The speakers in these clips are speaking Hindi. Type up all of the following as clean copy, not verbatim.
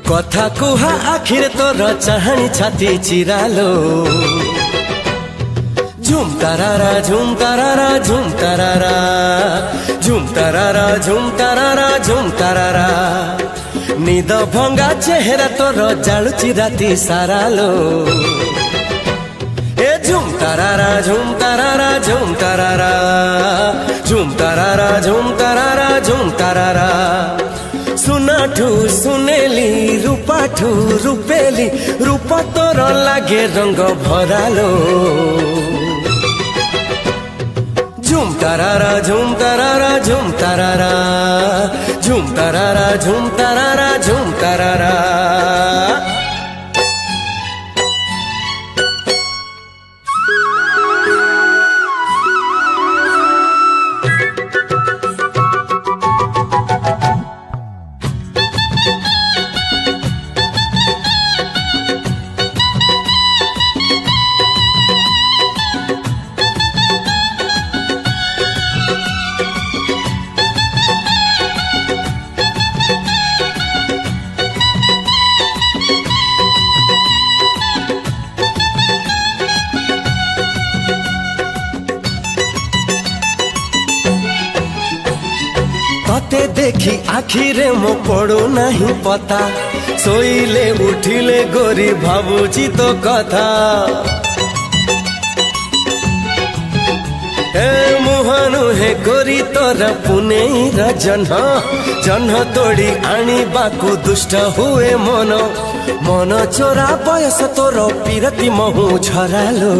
कथा कुहा आखिर तोर चाहनी छाती चिरालो झुम तारारा झुम तारारा झुम तारारा झुम तारारा झुम तारारा झुम तारारा निद भंगा चेहरा तोर जालुची राती सारालो ए झुम तारारा झुम तारारा झुम तारारा झुम तारारा झुम तारारा झुम तारारा सुनाठू सुनेली रूपाठू रूपेली रूप तोर लागे रंग भरालो झुम तारारा झुम तारारा झुम तारारा झुम तारारा झुम तारारा झुम तारारा तते देखी आखिरे मो पड़ो नहीं पता सोइले उठिले गोरी भाबुची तो कथा ए मुहानु हे गोरी तोर पुने जन्ह जन्ह तोड़ी आनी बाकू दुष्ट हुए मन मन चोरा बयस तोर पीरती महु झरालो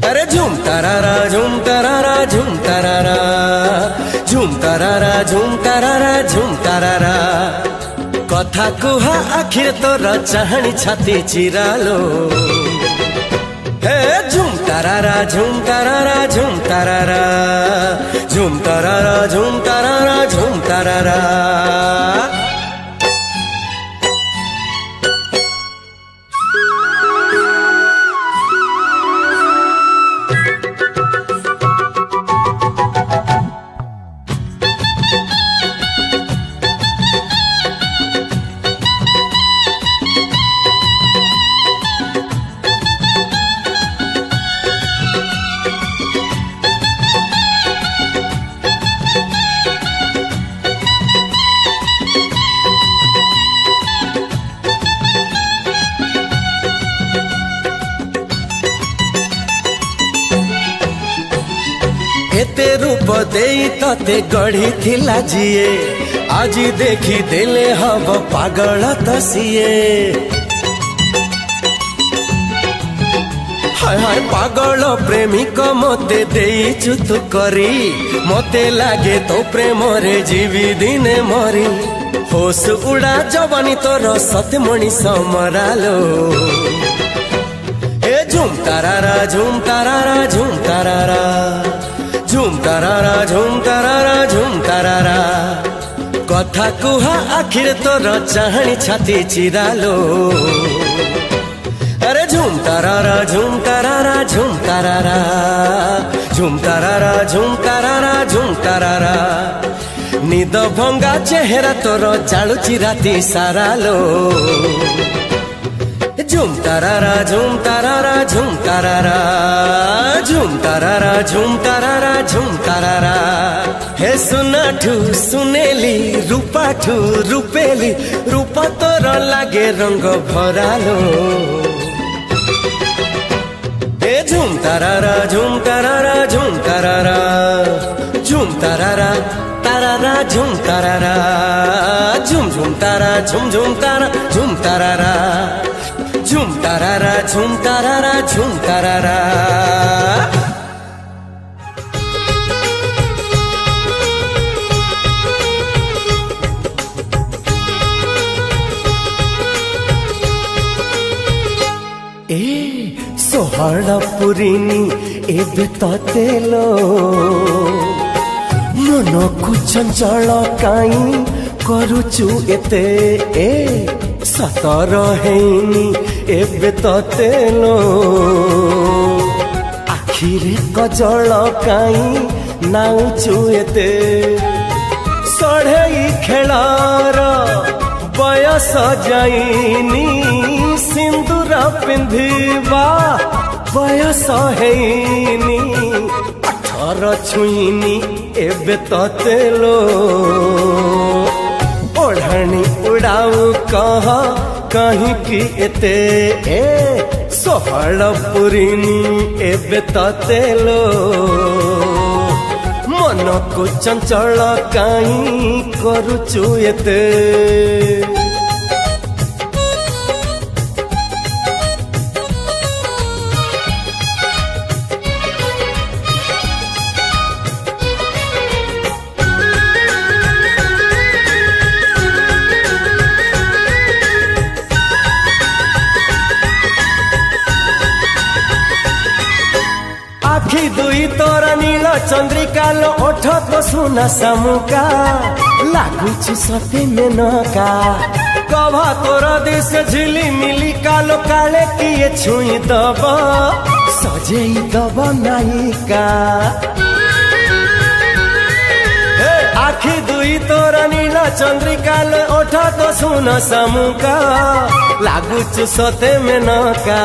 अरे झुम तारारा झुम तारारा झुम तारारा झुम तारारा झुम तारारा झुम तारारा कथा कुहा आखिर तोर चाहनी छाती चिरालो हे झुम तारारा झुम तारारा झुम तारारा झुम तारारा झुम तारारा झुम तारारा एते रूप देई तते गढ़ी थिला जिए आज देखी देले हब पागल तसिए हाय हाय पागल प्रेमिक मते देई चुत करी मते लागे तो प्रेम रे जीवी दिने मरी होश उड़ा जवानी तोर सत मणिष मरालो ए झुम तारारा झुम तारारा झुम तारारा झुम तारारा झुम तारारा झुम तारारा कथा कुहा आखिर तोर चाहनी छाती चिरालो अरे झुम तारारा झुम तारारा झुम तारारा झुम तारारा झुम तारारा झुम तारारा निद भंगा चेहरा तोर जालुची राती सारालो झुम तारारा झुम तारारा झुम तारारा झुम तारारा झुम तारारा झुम तारारा हे सुनाठू सुनेली रूपाठू रूपेली रूप तोर लागे रंग भरालो हे झुम तारारा झुम तारारा झुम तारारा झुम तारारा तारारा झुम तारारा झुम झुम तारा झुम झुम तारा झुम तारारा झुम तारारा झुम तारारा झुम तारारा ए सोहळ पुरीनी एबे ततेलो मनकु चंचल काई करुचु एते ए सतर हेनी एबे तते लो आखिरे कजल काई नाउचु एते सढ़ई खेलार बयस जाइनी सिंदूर पिंधिबा बयस हेनी 18 छुईनी एबे तते लो ओढ़नी उड़ाऊ कह कहीं की एते ए सोहल पुरीनी एबे तते लो मन को चंचल काई करुचु एते आखि दुई तोरा नील चंद्रिका लो ओठ तो सुना सामुका लागुची सते में नका कभा तोरा दिस झिली मिली कालो काले किए छुई दब सजेई दब नायिका आखि दुई तोरा नील चंद्रिका लो ओठ तो सुना सामुका लागुची सते में नका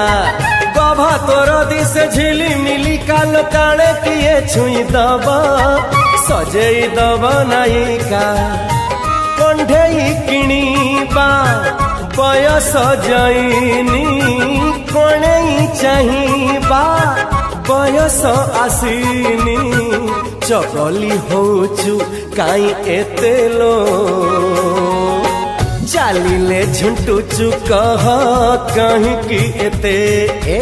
कभा तोर दिस झिली मिली कालो काले किए छुई दब सजेई दब नायिका कंढेई किणीबा बयस जाइनी कणेई चाहिबा बयस आसीनी चगली होचु काई एते लो चालिले झुंटुचु कह कहीं की एते ए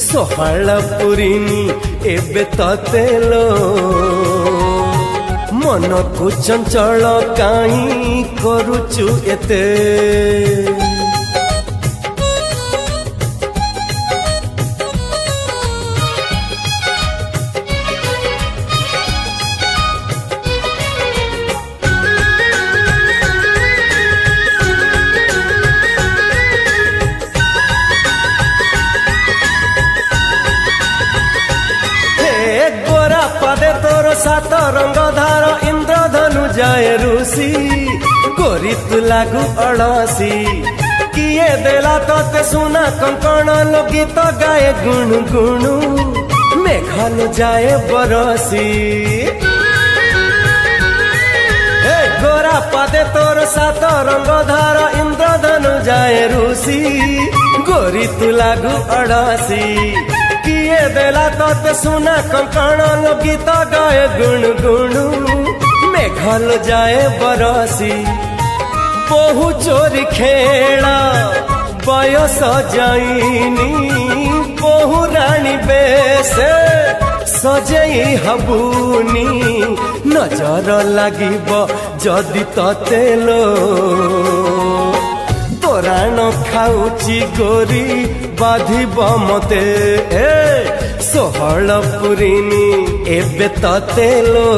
सोहल पुरीनी एबे तते लो मन को चंचल काई करुचु एते पदे तोर सात रंग धार इंद्रधनु जाए रूसी गोरी तू लागू अड़सी किए देला तोते सुना कंकण लो गीत गाए गुणु गुणु मेघल जाए बरसी गोरा पदे तोर सात रंग धार इंद्रधनु जाए रूसी गोरी तू लागू अड़सी किए देला तोते सुना कंकण लो गीत गाए गुणु गुणु मेघल जाए बरसी बहु चोरी खेला बयस जाइनी बहु रानी बेसे सजेई हबुनी नजर लागिब जदि तते लो तोराण खाऊची गोरी बाधिब मते सोहल पुरीनी एबे तते लो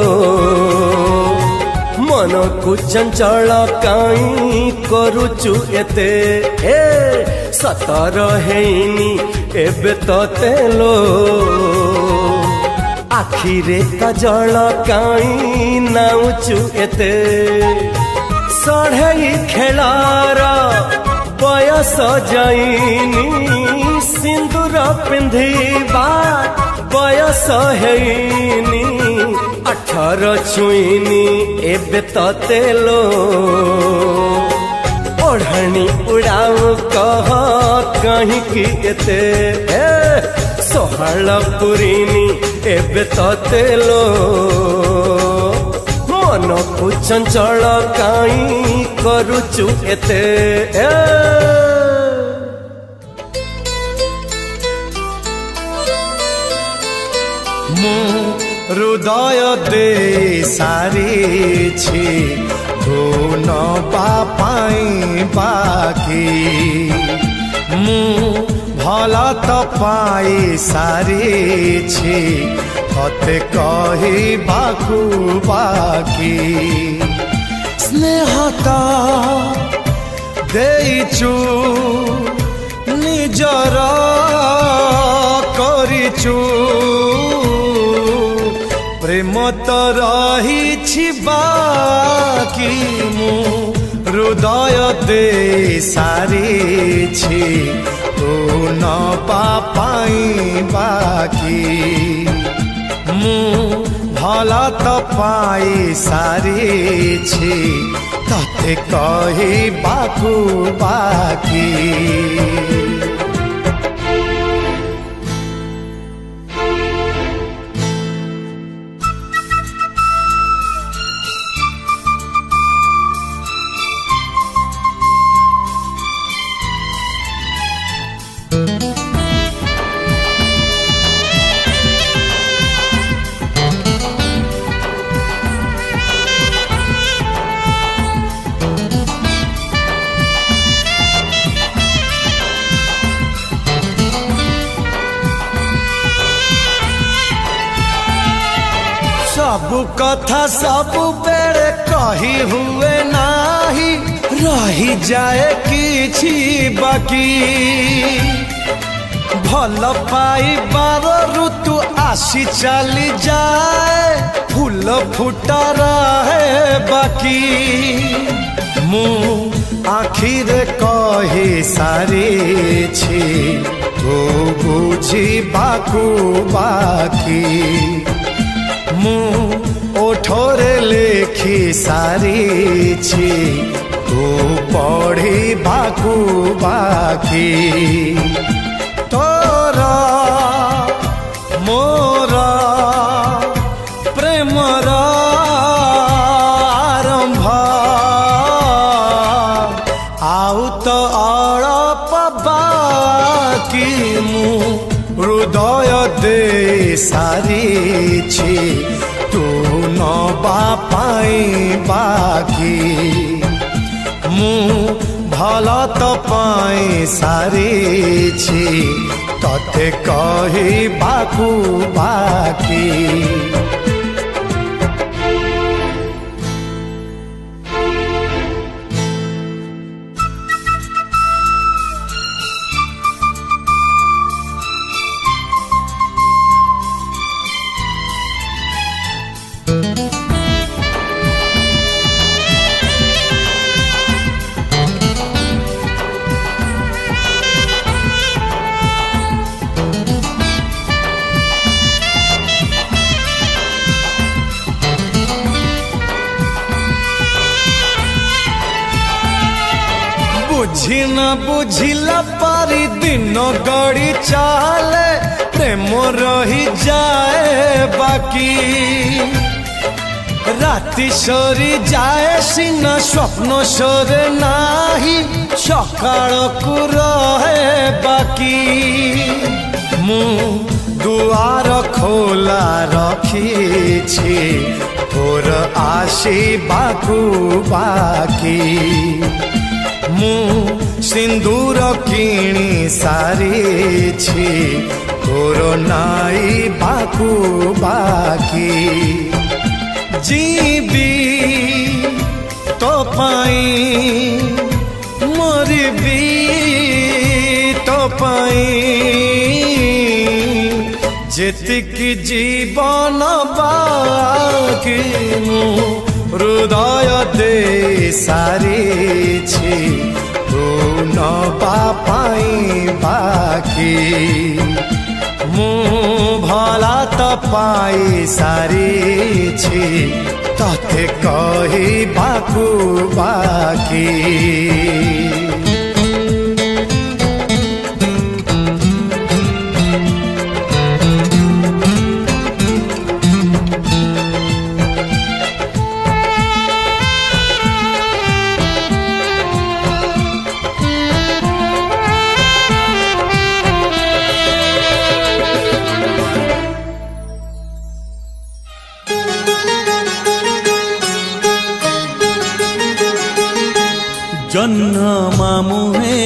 मन को चंचल काई करुचु एते सतर हेनी एबे तते लो आखिरे कजल काई नाउचु एते सढ़ई खेलार बयस जाइनी सिंदूर पिंधिबा बयस हेनी 18 छुईनी एबे तते लो ओढ़नी उड़ाऊ कह कहीं की एते सोहल पुरीनी एबे तते लो मन को चंचल काई करुचु एते मु हृदय दे सारी धुन पाई बाकी मु भल तो पाई सारी तते कहबाकू बाकी स्नेहता देइचु निजर करिचु प्रेम तो रही बाकी मु हृदय दे सारी तू न पाई बाकी मु भला तो पाई सारी तते कहबाकू बाकी सब कथा सब बेरे कही हुए नाही रही जाए किछि बाकी भल पाई बार ऋतु आसी चली जाए फूल फुटा रहे बाकी मु आखिरे कही सारी तू बुझी बाकू बाकी मु ओठोरे लेखी सारी तू पढ़ी बाकू बाकी तोरा मोरा प्रेमर आरंभ आउ तो अड़प बाकी मु हृदय दे सारी तू न पाई बाकी मु भला तो पाई सारी तते कहबाकू बाकी बुझी न बुझिला पारी दिन गड़ी चाले प्रेम रही जाए बाकी राति सरी जाए सिना स्वप्न सरे नाही सकाळ को रहे बाकी मु दुआर खोला रखी तोर आशीबाकू बाकी मु सिंदूर किणी सारी तोर नाई बाकू बाकी जीबी तो पाई मरबी तो पाई जेतिकी जीवन बाकी मु हृदय दे सारी तू न पाई बाकी मु भला तो पाई सारी तते कहबाकू बाकी जन्म मुहे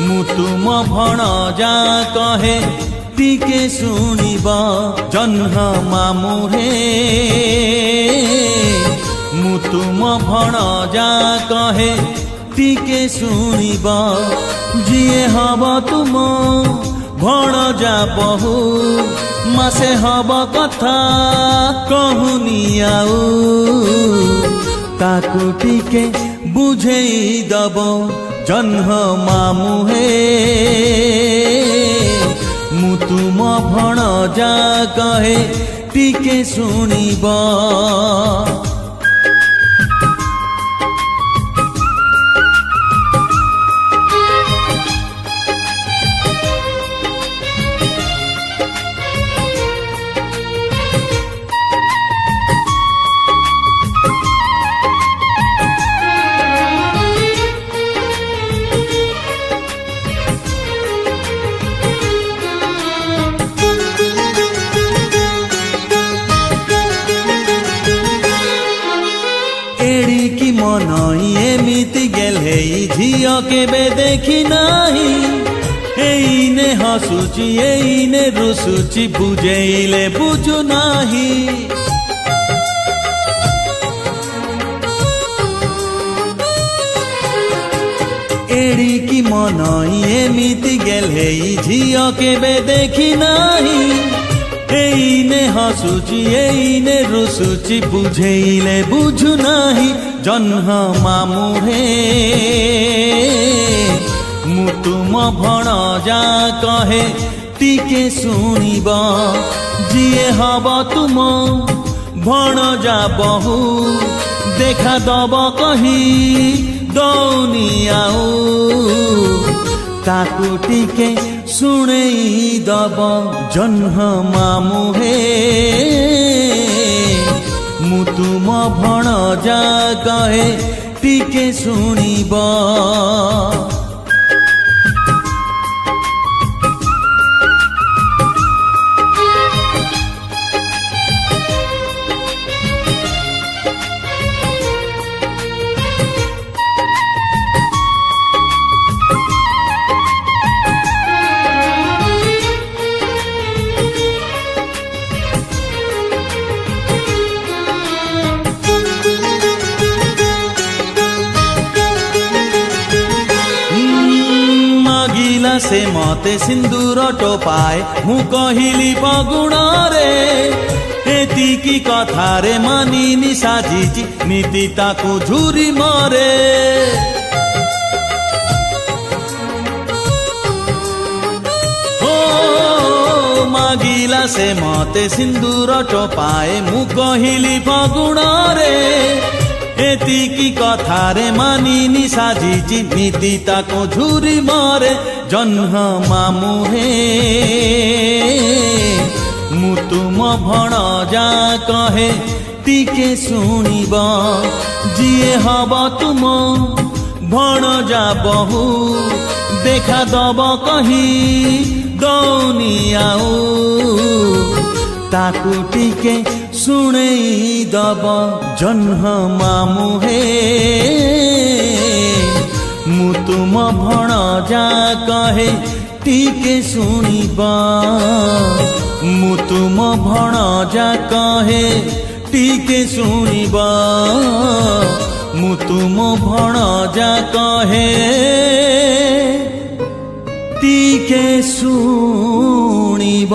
मु तुम भणजा कहे ती টিকে শুনিব জহ্ন মামু হে মু তুম ভণজা কহে টিকে শুনিব যিয়ে হব তুম ভণজা বহু মাসে হব কথা কহুনি আউ তাকু টিকে বুঝেই দব জহ্ন মামু হে মু তুম ভণজা কহে টিকে শুনিব এড়িকি মন এমিতি গেলে ঝিও কেবে দেখি নাহি এইনে হসুচি এইনে রুসুচি বুঝেইলে বুঝু নাহি এড়িকি মন এমিতি গেলে ঝিও কেবে দেখি নাহি এইনে হসুচি এইনে রুসুচি বুঝেইলে বুঝু নাহি জহ্ন মামু হে মু তুম ভণজা কহে টিকে শুনিব যিয়ে হব তুম ভণজা বহু দেখা দব কহি দৌনি আউ তাকু টিকে শুনেই দব জহ্ন মামু হে মু তুম ভণজা কহে টিকে শুনিব से मते सिंदूर टोपाए मु कहिली पगुण रे एतिकी कथा रे मानिनी साजिची नीति ताकू झुरी मरे ओ मागिला से मते सिंदूर टोपाए मु कहिली पगुण रे एतिकी कथा रे मानिनी साजिची नीति ताको झुरी मरे जह्न मामु हे मु तुम भणजा कहे टिके शुणिब जिए हब तुम भणजा बहु देखा दब कही दौनी आउ ताकू टिके शुणेई दब जह्न मामु हे मु तुम भणजा कहे टिके शुणिब मु तुम भणजा कहे टिके शुणिब मु तुम भणजा कहे टिके शुणिब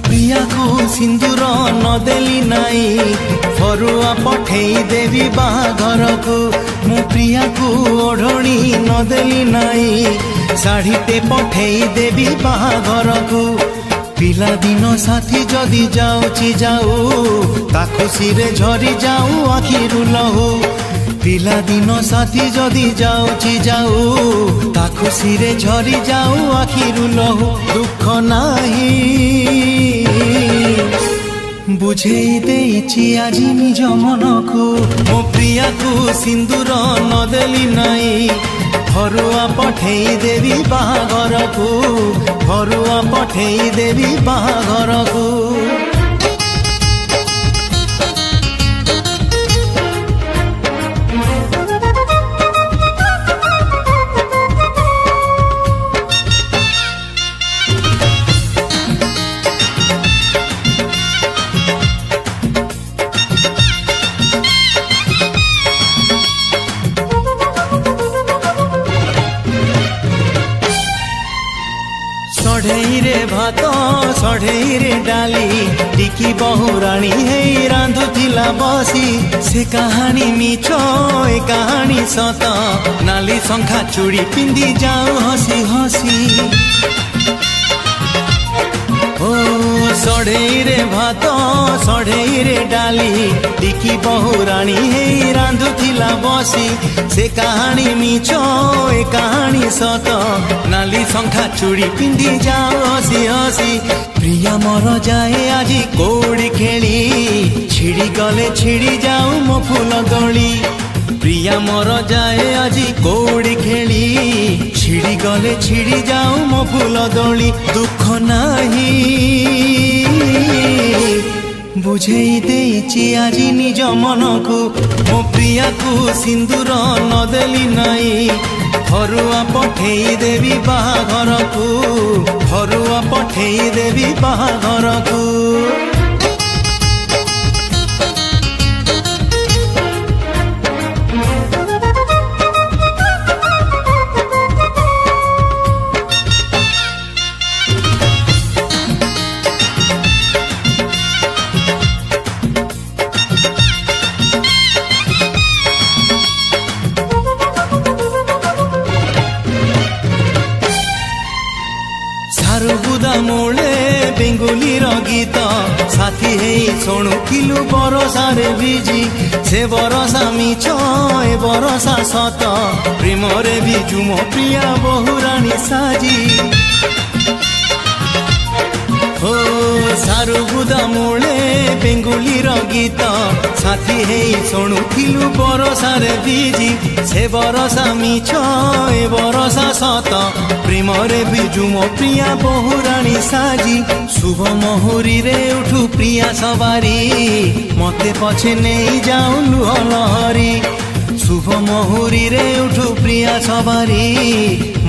प्रिया को सिंदूर नदेली नाई फरुआ पठेई देवी बाघर को मु प्रिया को ओढ़णी नदेली नाई शाढ़ीटे पठेई देवी बाघर को पिला दिन साथी जदि जाऊची जाऊ ता खुशी रे झरी जाऊ आखिरु लहू पिला दिन साथी जदि जाऊची जाऊ ता खुशी रे झरी जाऊ आखिरु लहू दुख नाही बुझेई देइछि आजि निज मनकु मो प्रियाकु सिंदूर नदेली नाई फरुआ पठेई देवी बाहाघरकु फरुआ पठेई देवी बाहाघरकु सढ़ई रे भात सढ़ई रे डाली टिकी बहुराणी हे रांधुथिला बसी से कहानी मिछ ए कहानी सत नाली शंखा चूड़ी पिंदी जाऊ हसी हसी ओ सढ़ई रे भात सढ़ई रे डाली टिकी बहुराणी हे रांधुथिला बसी से कहानी मिछ ए कहानी सत नाली शंखा चूड़ी पिंदी जाओ हसी हसी प्रिया मर जाए आजी कौड़ी खेली छिड़ी गले छिड़ी जाऊ मो फूल गली प्रिया मर जाए आजी कौड़ी खेली छिड़ी गले छिड़ी जाऊ मो फूल दली दुख नाही बुझेई देइछि आजि निज मनकु मो प्रियाकु सिंदूर नदेली नाई फरुआ पठेई देवी बाहाघरकु फरुआ पठेई देवी बाहाघरकु सारुबुदा मूले बेंगुली गीत साथी हे शुणुथिलु बरसारे बिजी से बरसा मिछ ए बरसा सत प्रेम रे बिजु मो प्रिया बहुराणी साजी हो सारुबुदा मूले बेंगुली गीत साथी हे शुणुथिलु बरसारे बिजी से बरसा मिछ ए बरसा सत प्रेम रे बिजु मो प्रिया बहुराणी साजी शुभ मुहुरी रे उठू प्रिया सवारी मते पछे नहीं जाऊ लुह लहरी शुभ मुहुरी रे उठू प्रिया सवारी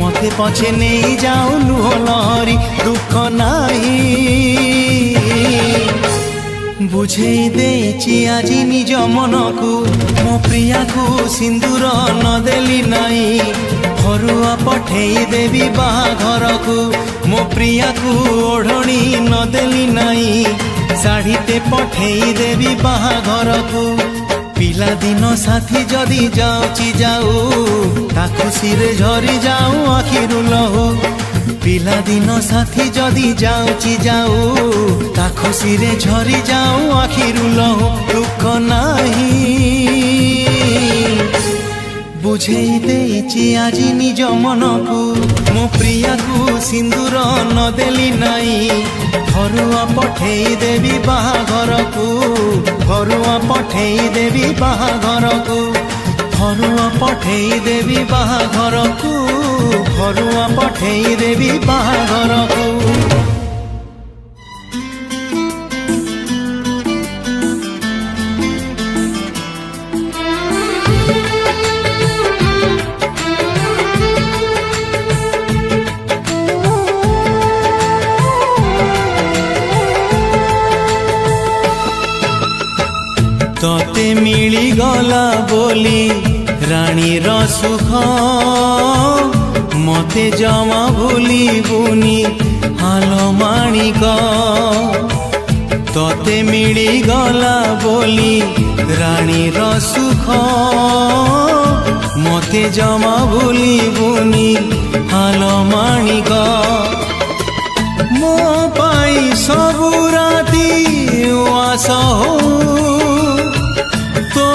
मते पछे नहीं जाऊ लुह लहरी दुख नाही बुझेई देइछि आजि निज मनकु मो प्रियाकु सिंदूर नदेली नाई फरुआ पठेई देवी बाहाघरकु मो प्रियाकु ओढ़णी नदेली नाई शाढ़ीते पठेई देवी बाहाघरकु पिला दिन साथी जदि जाऊची जाऊ ता खुशी रे झरी जाऊ आखिरु लहू पिला दिन साथी जदि जाऊची जाऊ ता खुशी रे झरी जाऊ आखिरु लहू दुख नाही बुझेई देइछि आजि निज मनकु मो प्रियाकु सिंदूर नदेली नाई फरुआ पठेई देवी बाहाघरकु फरुआ पठेई देवी बाहाघरकु फरुआ पठेई देवी बाहाघरकु फरुआ पठेई देवी बाहाघरकु तोते मिली गला बोली रानी रो सुख मते जमा भूली बुनी हालो माणिक तोते मिली गला बोली रानी रो सुख मते जमा भूली बुनी हालो माणिक मो पाई सबु राती आस हो तो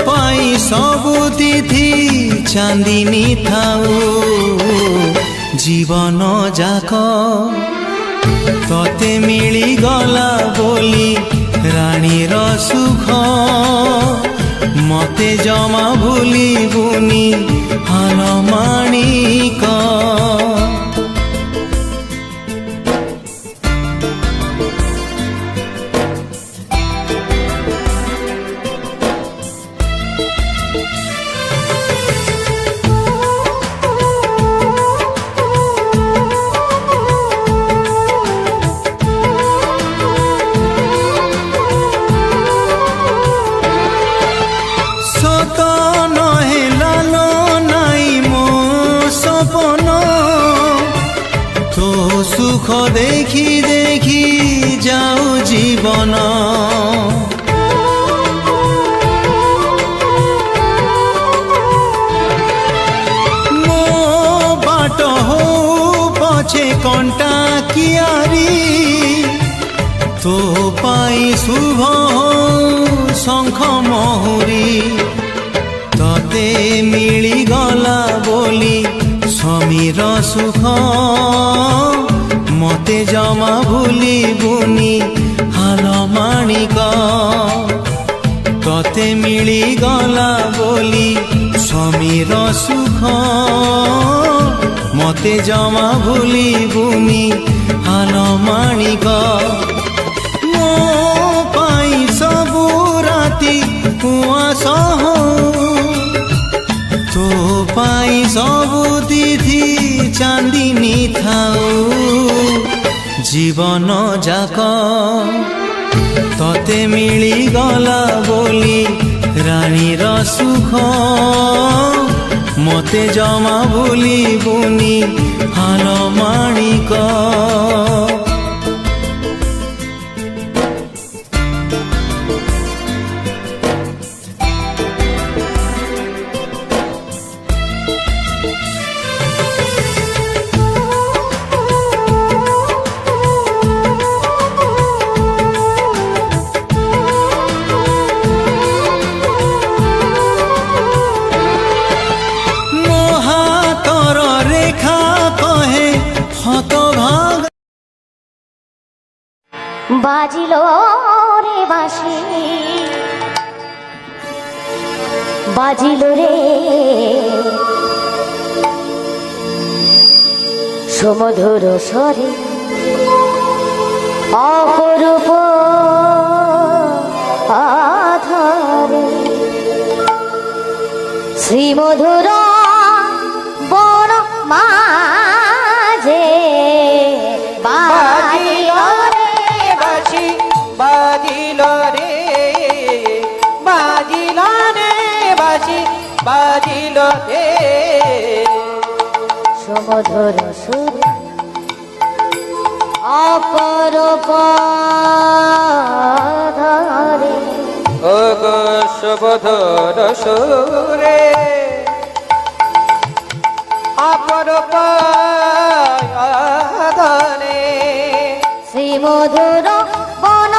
पाई सबु तिथि चांदिनी थाऊ जीवन जाक तोते मिली गला बोली রানীর সুখ মতে জমা ভুলিবুনি হাল মাণিক। সুখ দেখি দেখি যাও জীবন, মো বাট হো পছে কণ্টা কিয়ারি, তো পাই শুভ শঙ্খ মহুরি। ততে মিলিগলা বলি স্বামীর সুখ মতে জমা ভুলিবুনি হাল মাণিক। ততে মিলিগলা বলি স্বামীর সুখ মতে জমা ভুলিবুনি হাল মাণিক। ମୋ ପାଇଁ ସବୁ ରାତି କୁଆସ ତୋ ପାଇଁ ସବୁ ତିଥି ଚାନ୍ଦିନୀ ଥାଉ। ଜୀବନ ଯାକ ତତେ ମିଳିଗଲା ବୋଲି ରାଣୀର ସୁଖ ମତେ ଜମା ଭୁଲିବୁନି ହାଲ ମାଣିକ। বাজিলো রে বাঁশি, বাজিলো রে সুমধুর স্বরে অপরূপ আধারে শ্রীমধুর বন মাঝে বাজিলো বাজিলো রে বাজিলো রে বাঁশি বাজিলো রে সুমধুর সুর অপরূপ ধারে ও গো সুমধুর সুরে অপরূপ ধারে শ্রীমধুর বন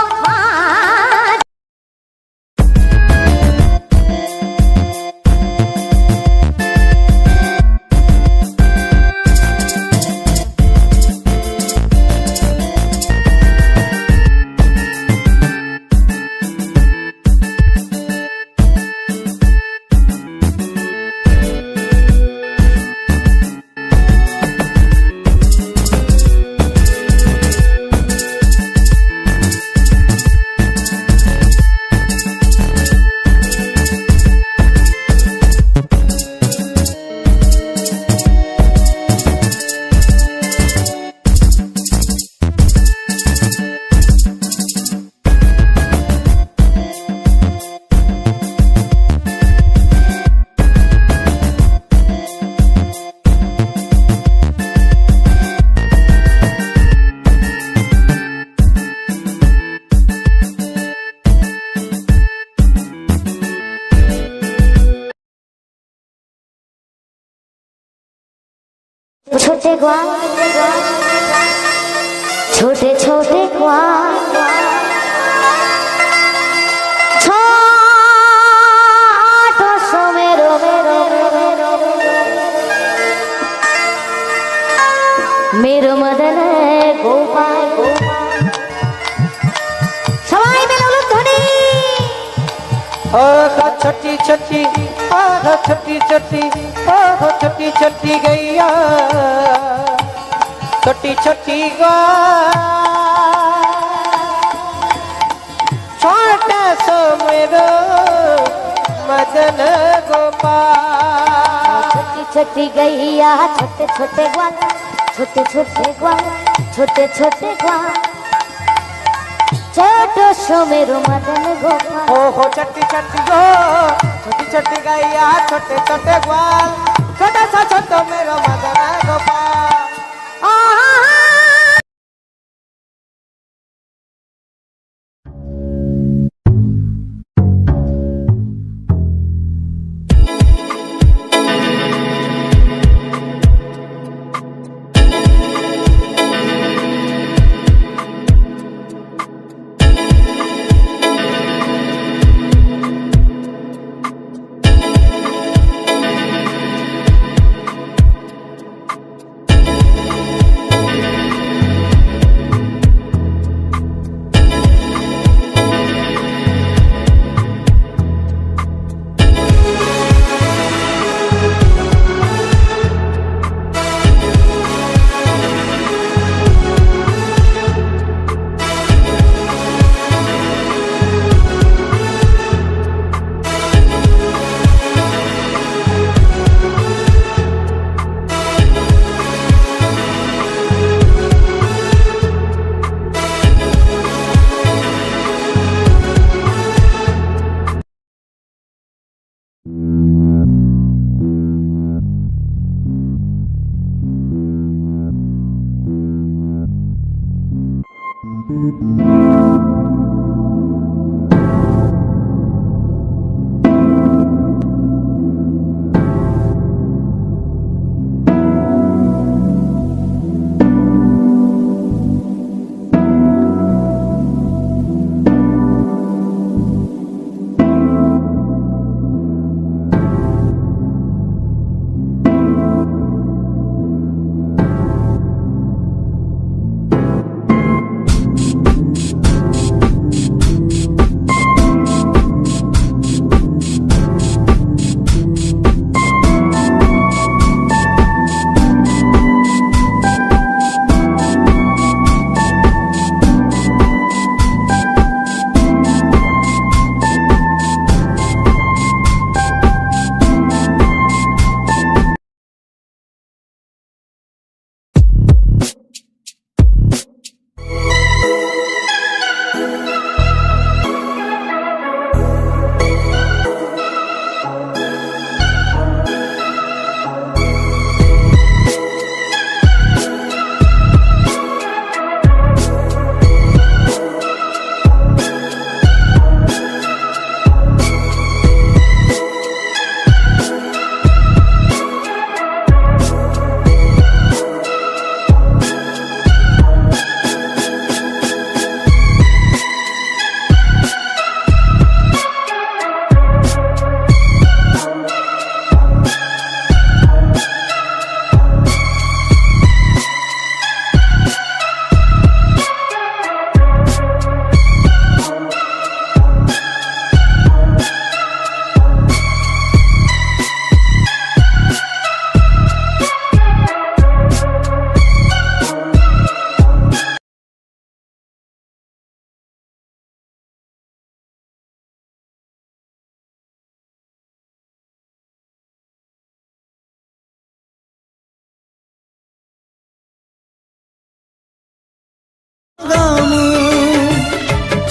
छोटे ग्वाल छोटे छोटे ग्वाल छोटो सो मेरो मेरो मेरो मदन गोपाल गोपाल सबाई मिले ओहो छोटी छोटी ओहो छोटी छोटी ओहो छोटी छोटी गैया छोटी छोटी छोटा सो मेरो मदन गोपाल छोटी छोटी गैया छोटे छोटे ग्वाल छोटे छोटे ग्वाल छोटे छोटे ग्वाल छोटो सो मेरो मदन गोपाल ओहो छोटी छोटी गो छोटी छोटी गैया छोटे छोटे ग्वाल छोटा सा छोटो मेरो मदन गोपाल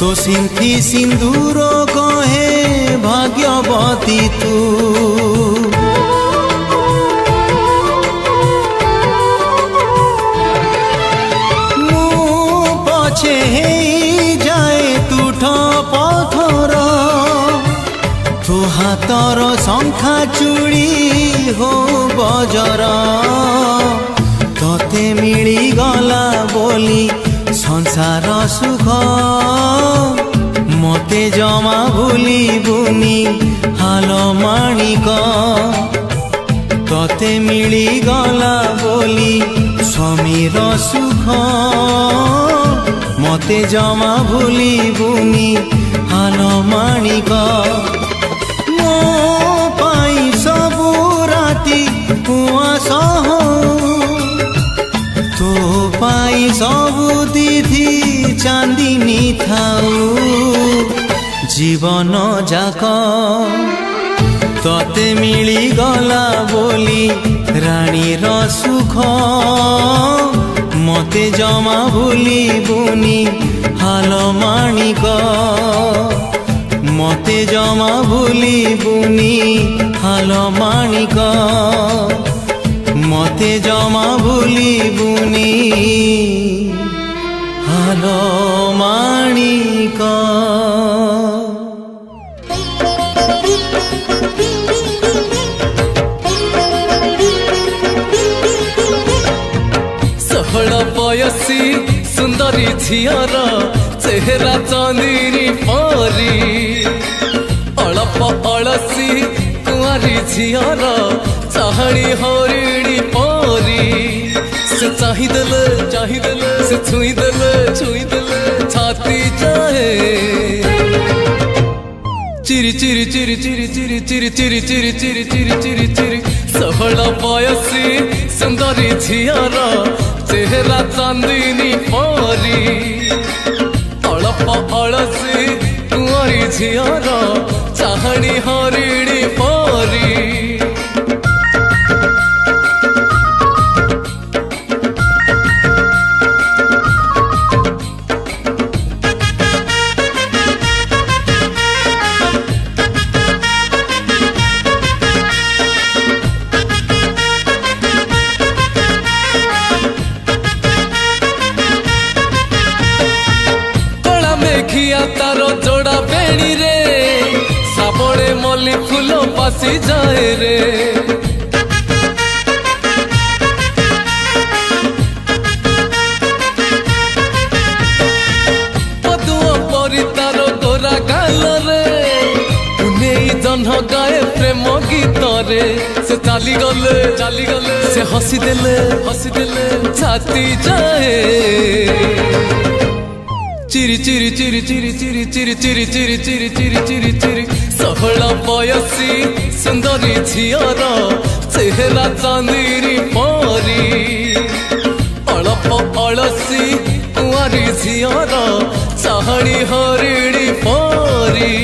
तो सिंथी सिंदूर कहे भाग्यवती तू मु पछे जाए तुठ पथर तू हाथर शंखा चूड़ी हो बजर तते मिली गला बोली संसार सुख मते जमा भूली बुनी हाल माणिक तते मिली गला बोली स्वामीर सुख मते जमा भूली बुनी हाल माणिक पाई सबु राती उआस तो पाई सबु दिधि चांदिनी थाऊ जीवन जाक तते मिली गला बोली रानी सुख मते जमा भूली बुनी हाल माणिक मते जमा भूली बुनी हाल माणिक मते जमा भूली बुनी हाल माणिक बयसी सुंदरी झियर चेहरा चांदनी परी अड़प अड़सी कुआरी झियर चाहणी हरिणी परी से चाहिदेले से छुईदेले छाती चाहे चिरी चिरी चिरी चिरी चिरी चिरी चिरी चिरी चिरी चिरी चिरी चिरी सहल बयसी सुंदरी झियर चेहरा चांदनी परी अड़प अड़सी कुआरी झियर चाहणी हरिणी परी तार जोड़ा बेणी रे साबणे मल्ली फूल पासी जाए रे पदुआ परी तार गोरा गाल रे उन्हें जन्ह गाए प्रेम गीत रे से चाली गले से हसी देले छाती जाए चिरी चिरी चिरी चिरी चिरी चिरी चिरी चिरी चिरी चिरी चिरी चिरी सहल बयसी सुंदरी झियर चेहरा चांदनी परी अड़प अड़सी कुआरी झियर चाहणी हरिणी परी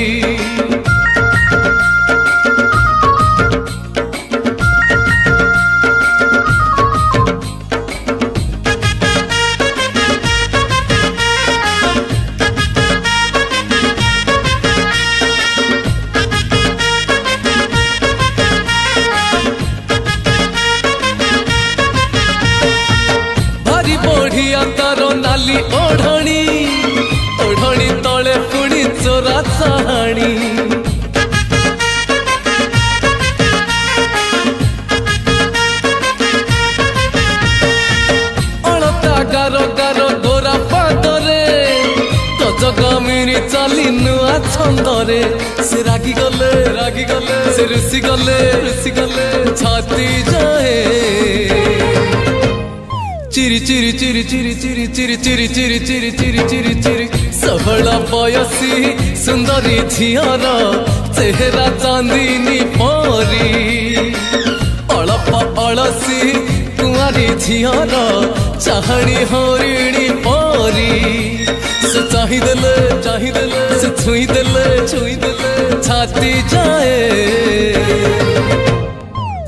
नाली ओढ़णी तले पुणी चोरा चाहाणी अणता गारो गारो गोरा पादरे गजगमिनी चाली नुआ छंदरे से रागी गले से रुसी गले छाती जाए चिरी चिरी चिरी चिरी चिरी चिरी चिरी चिरी चिरी चिरी चिरी चिरी सहल बयसी सुंदरी झियर चेहरा चांदनी परी अड़प अड़सी कुआरी झियर चाहणी हरिणी परी से चाहिदेले से छुईदेले छाती जाए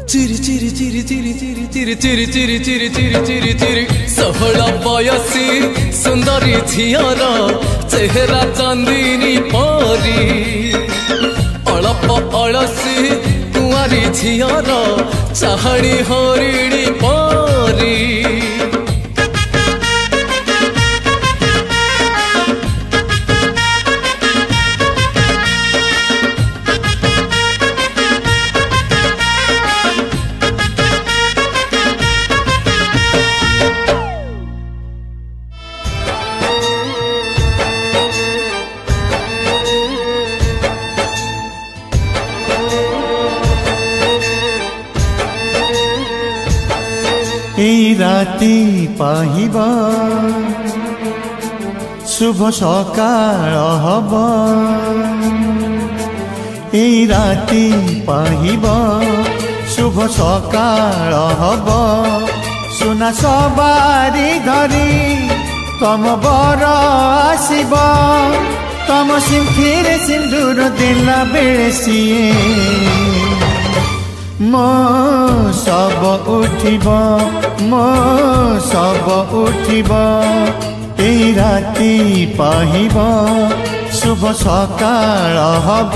चिरी चिरी चिरी चिरी चिरी चिरी चिरी चिरी चिरी चिरी चिरी चिरी सहल बयसी सुंदरी झियर चेहरा चांदनी परी अड़प अड़सी कुआरी झियर चाहणी हरिणी परी এই রাতি পাহিবা শুভ সকাল হব এই রাতি পাহিব শুভ সকাল হব সুনা সবারি ধরি তম বর আসিব তম সিন্থিরে সিন্দুর দেলা বেড়ে সিয়ে মো সব উঠিব মো সব উঠিব এই রাতি পাহিব শুভ সকাল হব